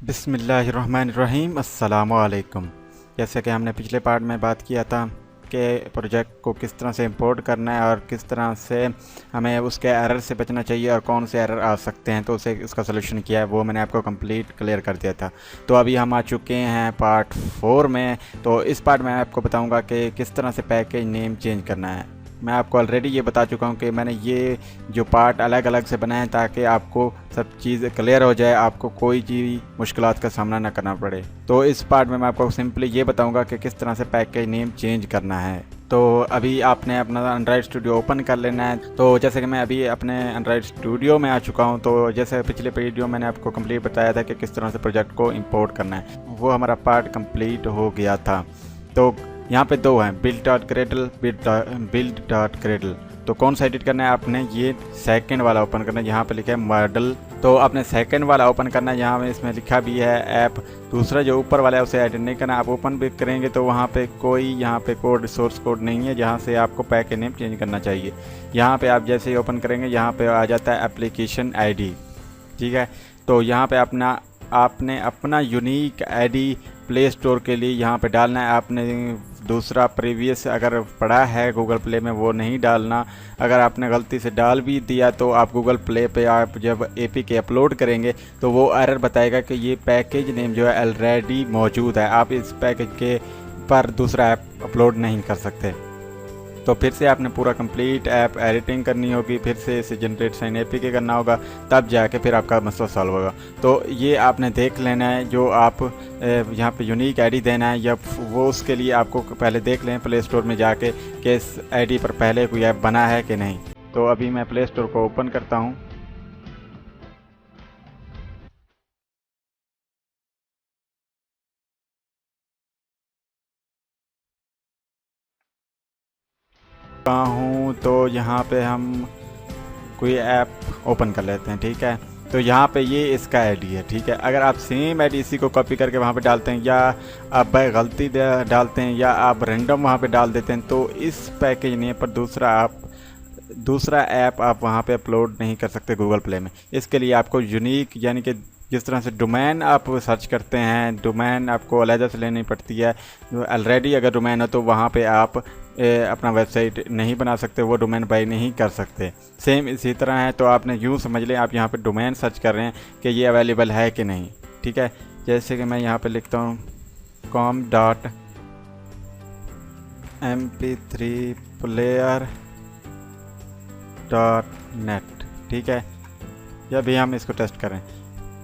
बिस्मिल्लाहिर्रहमानिर्रहीम अस्सलामुअलैकुम। जैसे कि हमने पिछले पार्ट में बात किया था कि प्रोजेक्ट को किस तरह से इंपोर्ट करना है और किस तरह से हमें उसके एरर से बचना चाहिए और कौन से एरर आ सकते हैं, तो उसे उसका सोल्यूशन किया है, वो मैंने आपको कंप्लीट क्लियर कर दिया था। तो अभी हम आ चुके हैं पार्ट 4 में। तो इस पार्ट में आपको बताऊंगा कि किस तरह से पैकेज नेम चेंज करना है। मैं आपको ऑलरेडी ये बता चुका हूँ कि मैंने ये जो पार्ट अलग अलग से बनाए हैं ताकि आपको सब चीज़ क्लियर हो जाए, आपको कोई चीज़ मुश्किलात का सामना ना करना पड़े। तो इस पार्ट में मैं आपको सिंपली ये बताऊंगा कि किस तरह से पैकेज नेम चेंज करना है। तो अभी आपने अपना एंड्रॉयड स्टूडियो ओपन कर लेना है। तो जैसे कि मैं अभी अपने एंड्रॉयड स्टूडियो में आ चुका हूं, तो जैसे पिछले वीडियो मैंने आपको कंप्लीट बताया था कि किस तरह से प्रोजेक्ट को इंपोर्ट करना है, वो हमारा पार्ट कंप्लीट हो गया था। तो यहाँ पे दो हैं, build.gradle, build.gradle। तो कौन सा एडिट करना है आपने, ये सेकंड वाला ओपन करना है, यहाँ पे लिखा है मॉडल। तो आपने सेकंड वाला ओपन करना है, यहाँ में इसमें लिखा भी है ऐप। दूसरा जो ऊपर वाला है उसे एडिट नहीं करना। आप ओपन भी करेंगे तो वहाँ पे कोई यहाँ पे कोड सोर्स कोड नहीं है जहाँ से आपको पैकेज नेम चेंज करना चाहिए। यहाँ पे आप जैसे ही ओपन करेंगे यहाँ पे आ जाता है एप्लीकेशन ID, ठीक है। तो यहाँ पे आपने अपना यूनिक ID प्ले स्टोर के लिए यहाँ पे डालना है। आपने दूसरा प्रीवियस अगर पड़ा है गूगल प्ले में वो नहीं डालना। अगर आपने गलती से डाल भी दिया तो आप गूगल प्ले पे आप जब APK अपलोड करेंगे तो वो एरर बताएगा कि ये पैकेज नेम जो है ऑलरेडी मौजूद है, आप इस पैकेज के पर दूसरा ऐप अपलोड नहीं कर सकते। तो फिर से आपने पूरा कंप्लीट ऐप एडिटिंग करनी होगी, फिर से इसे जनरेट साइन APK करना होगा, तब जाके फिर आपका मसला सॉल्व होगा। तो ये आपने देख लेना है, जो आप यहाँ पे यूनिक ID देना है या वो उसके लिए आपको पहले देख लें प्ले स्टोर में जाके कि इस ID पर पहले कोई ऐप बना है कि नहीं। तो अभी मैं प्ले स्टोर को ओपन करता हूँ। तो यहाँ पे हम कोई ऐप ओपन कर लेते हैं, ठीक है। तो यहाँ पे ये इसका ID है, ठीक है। अगर आप सेम ID इसी को कॉपी करके वहाँ पे डालते हैं या आप बाय गलती डालते हैं या आप रैंडम वहाँ पे डाल देते हैं, तो इस पैकेज नेम पर दूसरा ऐप आप वहाँ पे अपलोड नहीं कर सकते गूगल प्ले में। इसके लिए आपको यूनिक, यानी कि जिस तरह से डोमेन आप सर्च करते हैं, डोमेन आपको अलग से लेनी पड़ती है। ऑलरेडी अगर डोमेन है तो वहाँ पे आप अपना वेबसाइट नहीं बना सकते, वो डोमेन बाई नहीं कर सकते। सेम इसी तरह है। तो आपने यूँ समझ लें आप यहाँ पे डोमेन सर्च कर रहे हैं कि ये अवेलेबल है कि नहीं, ठीक है। जैसे कि मैं यहाँ पे लिखता हूँ com.mp3player.net, ठीक है। या भी हम इसको टेस्ट करें।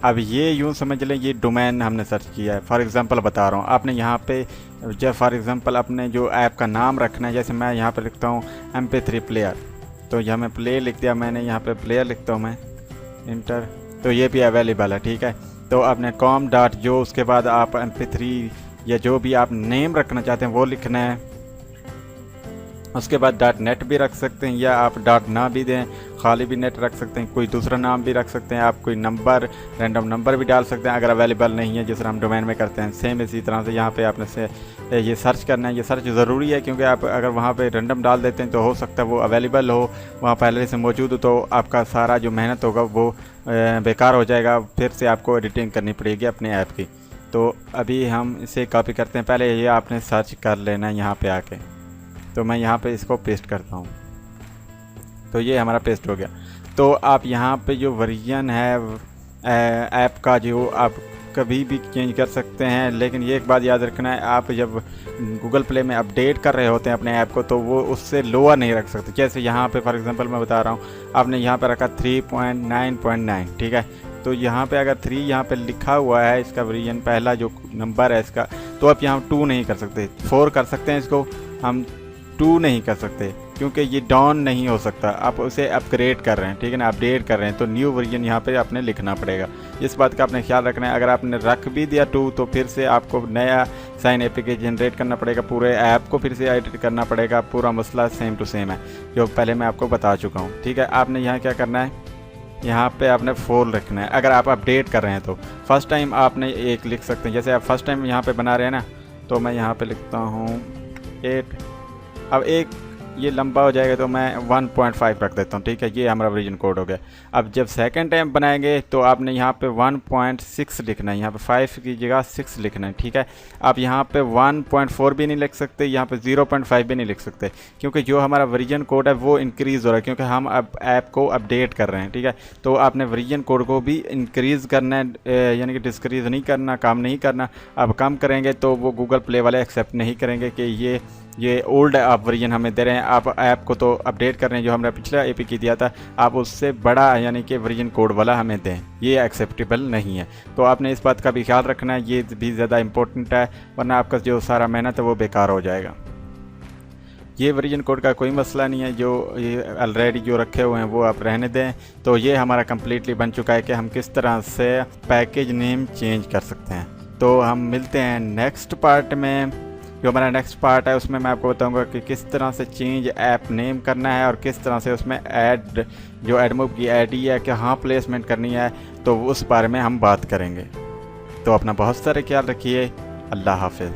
अब ये यूँ समझ लें ये डोमेन हमने सर्च किया है। फॉर एग्जांपल बता रहा हूँ, आपने यहाँ पे जब फॉर एग्जांपल अपने जो ऐप का नाम रखना है, जैसे मैं यहाँ पे लिखता हूँ MP3 प्लेयर, तो यहाँ मैं प्ले लिख दिया, मैंने यहाँ पे प्लेयर लिखता हूँ मैं, इंटर, तो ये भी अवेलेबल है, ठीक है। तो आपने com डॉट जो उसके बाद आप MP3 या जो भी आप नेम रखना चाहते हैं वो लिखना है। उसके बाद .net भी रख सकते हैं या आप ना भी दें, खाली भी नेट रख सकते हैं, कोई दूसरा नाम भी रख सकते हैं, आप कोई नंबर, रैंडम नंबर भी डाल सकते हैं अगर अवेलेबल नहीं है, जिस तरह हम डोमेन में करते हैं। सेम इसी तरह से यहाँ पे आपने से ये सर्च करना है। ये सर्च ज़रूरी है क्योंकि आप अगर वहाँ पे रैंडम डाल देते हैं तो हो सकता है वो अवेलेबल हो, वहाँ पहले से मौजूद हो, तो आपका सारा जो मेहनत होगा वो बेकार हो जाएगा, फिर से आपको एडिटिंग करनी पड़ेगी अपने ऐप की। तो अभी हम इसे कॉपी करते हैं। पहले ये आपने सर्च कर लेना है यहाँ पर आके। तो मैं यहाँ पे इसको पेस्ट करता हूँ, तो ये हमारा पेस्ट हो गया। तो आप यहाँ पे जो वर्जन है ऐप का, जो आप कभी भी चेंज कर सकते हैं, लेकिन ये एक बात याद रखना है, आप जब गूगल प्ले में अपडेट कर रहे होते हैं अपने ऐप को तो वो उससे लोअर नहीं रख सकते। जैसे यहाँ पे फॉर एग्जांपल मैं बता रहा हूँ, आपने यहाँ पे रखा 3.9.9, ठीक है। तो यहाँ पे अगर 3 यहाँ पे लिखा हुआ है, इसका वर्जन पहला जो नंबर है इसका, तो आप यहाँ 2 नहीं कर सकते, 4 कर सकते हैं, इसको हम 2 नहीं कर सकते क्योंकि ये डाउन नहीं हो सकता। आप उसे अपग्रेड कर रहे हैं, ठीक है ना, अपडेट कर रहे हैं, तो न्यू वर्जन यहाँ पे आपने लिखना पड़ेगा। इस बात का आपने ख्याल रखना है। अगर आपने रख भी दिया 2 तो फिर से आपको नया साइन APK जनरेट करना पड़ेगा, पूरे ऐप को फिर से एडिट करना पड़ेगा। पूरा मसला सेम टू सेम है जो पहले मैं आपको बता चुका हूँ, ठीक है। आपने यहाँ क्या करना है, यहाँ पे आपने 4 रखना है। अगर आप अपडेट कर रहे हैं तो फर्स्ट टाइम आपने 1 लिख सकते हैं। जैसे आप फर्स्ट टाइम यहाँ पे बना रहे हैं ना, तो मैं यहाँ पे लिखता हूँ 8। अब 1 ये लंबा हो जाएगा तो मैं 1.5 रख देता हूँ, ठीक है। ये हमारा वर्जन कोड हो गया। अब जब सेकंड टाइम बनाएंगे तो आपने यहाँ पे 1.6 लिखना है, यहाँ पे 5 की जगह 6 लिखना है, ठीक है। आप यहाँ पे 1.4 भी नहीं लिख सकते, यहाँ पे 0.5 भी नहीं लिख सकते, क्योंकि जो हमारा वर्जन कोड है वो इंक्रीज़ हो रहा है, क्योंकि हम अब ऐप को अपडेट कर रहे हैं, ठीक है। तो आपने वर्जन कोड को भी इंक्रीज़ करना है, यानी कि डिस्क्रीज़ नहीं करना, कम नहीं करना। अब कम करेंगे तो वो गूगल प्ले वाले एक्सेप्ट नहीं करेंगे कि ये ओल्ड आप वर्जन हमें दे रहे हैं, आप ऐप को तो अपडेट कर रहे हैं, जो हमने पिछला एपीके दिया था आप उससे बड़ा यानी कि वर्जन कोड वाला हमें दें, ये एक्सेप्टेबल नहीं है। तो आपने इस बात का भी ख्याल रखना है, ये भी ज़्यादा इंपॉर्टेंट है, वरना आपका जो सारा मेहनत है वो बेकार हो जाएगा। ये वर्जन कोड का कोई मसला नहीं है, जो ये ऑलरेडी जो रखे हुए हैं वो आप रहने दें। तो ये हमारा कम्प्लीटली बन चुका है कि हम किस तरह से पैकेज नेम चेंज कर सकते हैं। तो हम मिलते हैं नेक्स्ट पार्ट में। जो हमारा नेक्स्ट पार्ट है उसमें मैं आपको बताऊंगा कि किस तरह से चेंज ऐप नेम करना है और किस तरह से उसमें ऐड जो एडमूव की आईडी है कहाँ प्लेसमेंट करनी है, तो उस बारे में हम बात करेंगे। तो अपना बहुत सारे ख्याल रखिए। अल्लाह हाफिज़।